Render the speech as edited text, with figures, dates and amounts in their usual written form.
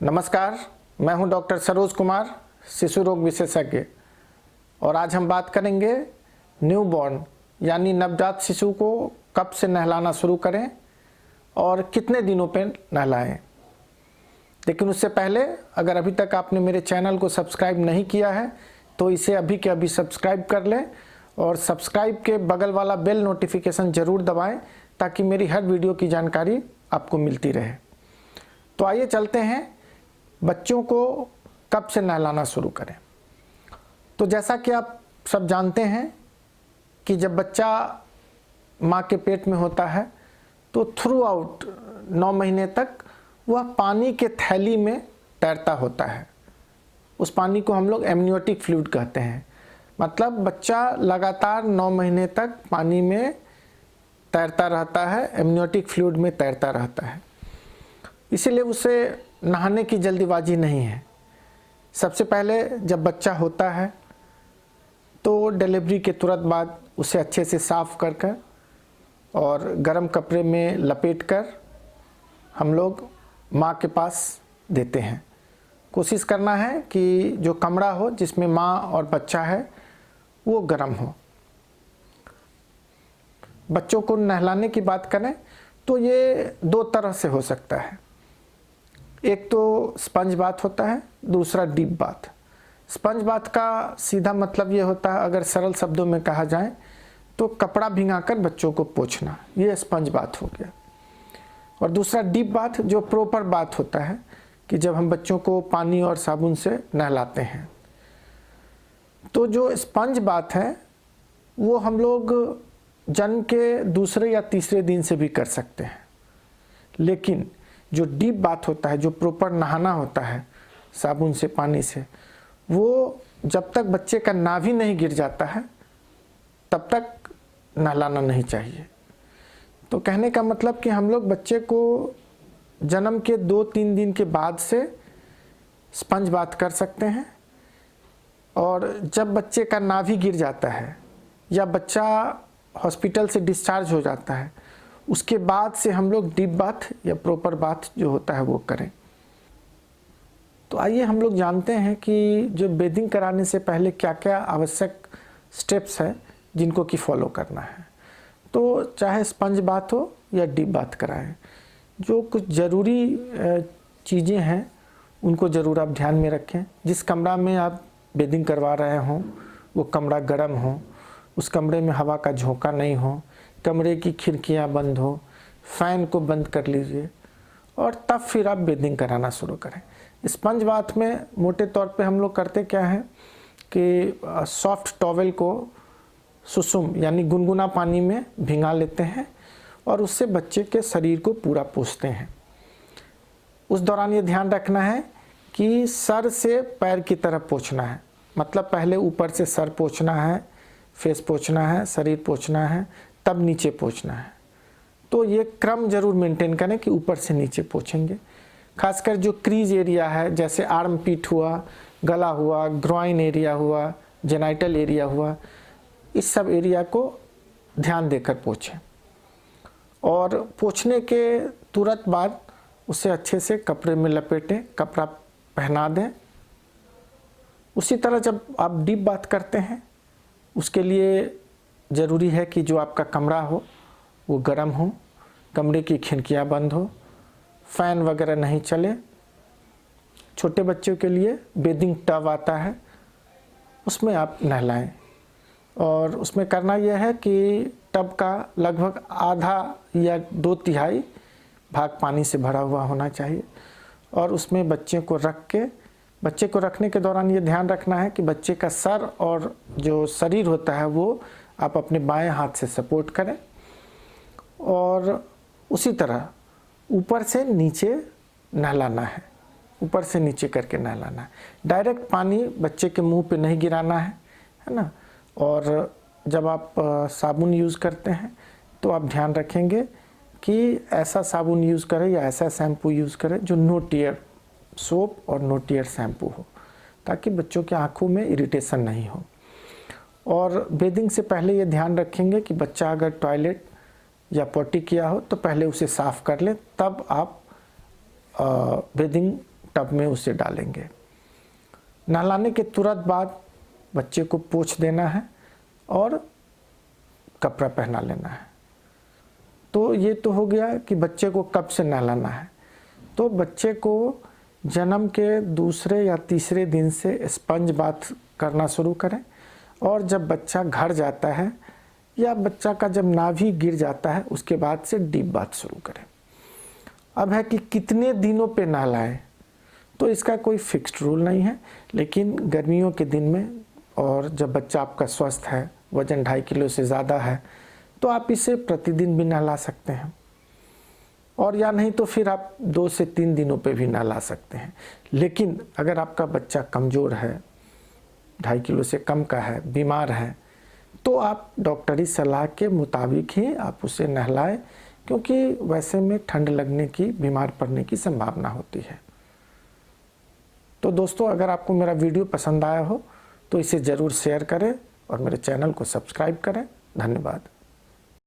नमस्कार, मैं हूं डॉक्टर सरोज कुमार, शिशु रोग विशेषज्ञ। और आज हम बात करेंगे न्यूबॉर्न यानी नवजात शिशु को कब से नहलाना शुरू करें और कितने दिनों पे नहलाएं। लेकिन उससे पहले अगर अभी तक आपने मेरे चैनल को सब्सक्राइब नहीं किया है तो इसे अभी के अभी सब्सक्राइब कर लें और सब्सक्राइब के बगल वाला बेल नोटिफिकेशन ज़रूर दबाएं ताकि मेरी हर वीडियो की जानकारी आपको मिलती रहे। तो आइए चलते हैं बच्चों को कब से नहलाना शुरू करें। तो जैसा कि आप सब जानते हैं कि जब बच्चा माँ के पेट में होता है तो थ्रू आउट 9 महीने तक वह पानी के थैली में तैरता होता है। उस पानी को हम लोग एमनियोटिक फ्लूइड कहते हैं। मतलब बच्चा लगातार 9 महीने तक पानी में तैरता रहता है, एमनियोटिक फ्लूइड में तैरता रहता है। इसीलिए उसे नहाने की जल्दीबाजी नहीं है। सबसे पहले जब बच्चा होता है तो डिलीवरी के तुरंत बाद उसे अच्छे से साफ़ कर कर और गर्म कपड़े में लपेट कर हम लोग माँ के पास देते हैं। कोशिश करना है कि जो कमरा हो जिसमें माँ और बच्चा है वो गर्म हो। बच्चों को नहलाने की बात करें तो ये 2 तरह से हो सकता है। एक तो स्पंज बाथ होता है, दूसरा डीप बाथ। स्पंज बाथ का सीधा मतलब ये होता है, अगर सरल शब्दों में कहा जाए तो कपड़ा भिंगाकर बच्चों को पोंछना, ये स्पंज बाथ हो गया। और दूसरा डीप बाथ जो प्रॉपर बाथ होता है कि जब हम बच्चों को पानी और साबुन से नहलाते हैं। तो जो स्पंज बाथ है वो हम लोग जन्म के दूसरे या तीसरे दिन से भी कर सकते हैं। लेकिन जो डीप बाथ होता है, जो प्रॉपर नहाना होता है साबुन से, पानी से, वो जब तक बच्चे का नाभि नहीं गिर जाता है तब तक नहलाना नहीं चाहिए। तो कहने का मतलब कि हम लोग बच्चे को जन्म के 2-3 दिन के बाद से स्पंज बाथ कर सकते हैं। और जब बच्चे का नाभि गिर जाता है या बच्चा हॉस्पिटल से डिस्चार्ज हो जाता है उसके बाद से हम लोग डीप बाथ या प्रॉपर बाथ जो होता है वो करें। तो आइए हम लोग जानते हैं कि जो बेदिंग कराने से पहले क्या क्या आवश्यक स्टेप्स हैं जिनको कि फॉलो करना है। तो चाहे स्पंज बाथ हो या डीप बाथ कराएं, जो कुछ ज़रूरी चीज़ें हैं उनको ज़रूर आप ध्यान में रखें। जिस कमरा में आप बेदिंग करवा रहे हों वो कमरा गर्म हो, उस कमरे में हवा का झोंका नहीं हो, कमरे की खिड़कियां बंद हो, फ़ैन को बंद कर लीजिए और तब फिर आप बेदिंग कराना शुरू करें। स्पंज बाथ में मोटे तौर पे हम लोग करते क्या है कि सॉफ्ट टॉवेल को सुसुम यानी गुनगुना पानी में भिंगा लेते हैं और उससे बच्चे के शरीर को पूरा पोंछते हैं। उस दौरान ये ध्यान रखना है कि सर से पैर की तरफ पोंछना है। मतलब पहले ऊपर से सर पोंछना है, फेस पोंछना है, शरीर पोंछना है, तब नीचे पोंछना है। तो ये क्रम जरूर मेंटेन करें कि ऊपर से नीचे पोंछेंगे। खासकर जो क्रीज एरिया है जैसे आर्म पीट हुआ, गला हुआ, ग्रॉइन एरिया हुआ, जेनाइटल एरिया हुआ, इस सब एरिया को ध्यान देकर पोंछें। और पोंछने के तुरंत बाद उसे अच्छे से कपड़े में लपेटें, कपड़ा पहना दें। उसी तरह जब आप डीप बाथ करते हैं उसके लिए ज़रूरी है कि जो आपका कमरा हो वो गर्म हो, कमरे की खिड़कियाँ बंद हो, फ़ैन वगैरह नहीं चले। छोटे बच्चों के लिए बेदिंग टब आता है, उसमें आप नहलाएं। और उसमें करना यह है कि टब का लगभग आधा या 2/3 भाग पानी से भरा हुआ होना चाहिए। और उसमें बच्चे को रखने के दौरान ये ध्यान रखना है कि बच्चे का सर और जो शरीर होता है वो आप अपने बाएं हाथ से सपोर्ट करें। और उसी तरह ऊपर से नीचे नहलाना है, ऊपर से नीचे करके नहलाना है। डायरेक्ट पानी बच्चे के मुंह पे नहीं गिराना है ना। और जब आप साबुन यूज़ करते हैं तो आप ध्यान रखेंगे कि ऐसा साबुन यूज़ करें या ऐसा शैम्पू यूज़ करें जो नो टियर सोप और नो टियर शैम्पू हो, ताकि बच्चों की आँखों में इरिटेशन नहीं हो। और बेदिंग से पहले ये ध्यान रखेंगे कि बच्चा अगर टॉयलेट या पॉटी किया हो तो पहले उसे साफ़ कर लें, तब आप बेदिंग टब में उसे डालेंगे। नहलाने के तुरंत बाद बच्चे को पोंछ देना है और कपड़ा पहना लेना है। तो ये तो हो गया कि बच्चे को कब से नहलाना है। तो बच्चे को जन्म के दूसरे या तीसरे दिन से स्पंज बाथ करना शुरू करें, और जब बच्चा घर जाता है या बच्चा का जब नाभि गिर जाता है उसके बाद से डीप बाथ शुरू करें। अब है कि कितने दिनों पे नहलाएं, तो इसका कोई फिक्स्ड रूल नहीं है, लेकिन गर्मियों के दिन में और जब बच्चा आपका स्वस्थ है, वज़न 2.5 किलो से ज़्यादा है, तो आप इसे प्रतिदिन भी नहला सकते हैं, और या नहीं तो फिर आप 2 से 3 दिनों पे भी नहला सकते हैं। लेकिन अगर आपका बच्चा कमज़ोर है, 2.5 किलो से कम का है, बीमार है, तो आप डॉक्टरी सलाह के मुताबिक ही आप उसे नहलाएं, क्योंकि वैसे में ठंड लगने की, बीमार पड़ने की संभावना होती है। तो दोस्तों, अगर आपको मेरा वीडियो पसंद आया हो तो इसे ज़रूर शेयर करें और मेरे चैनल को सब्सक्राइब करें। धन्यवाद।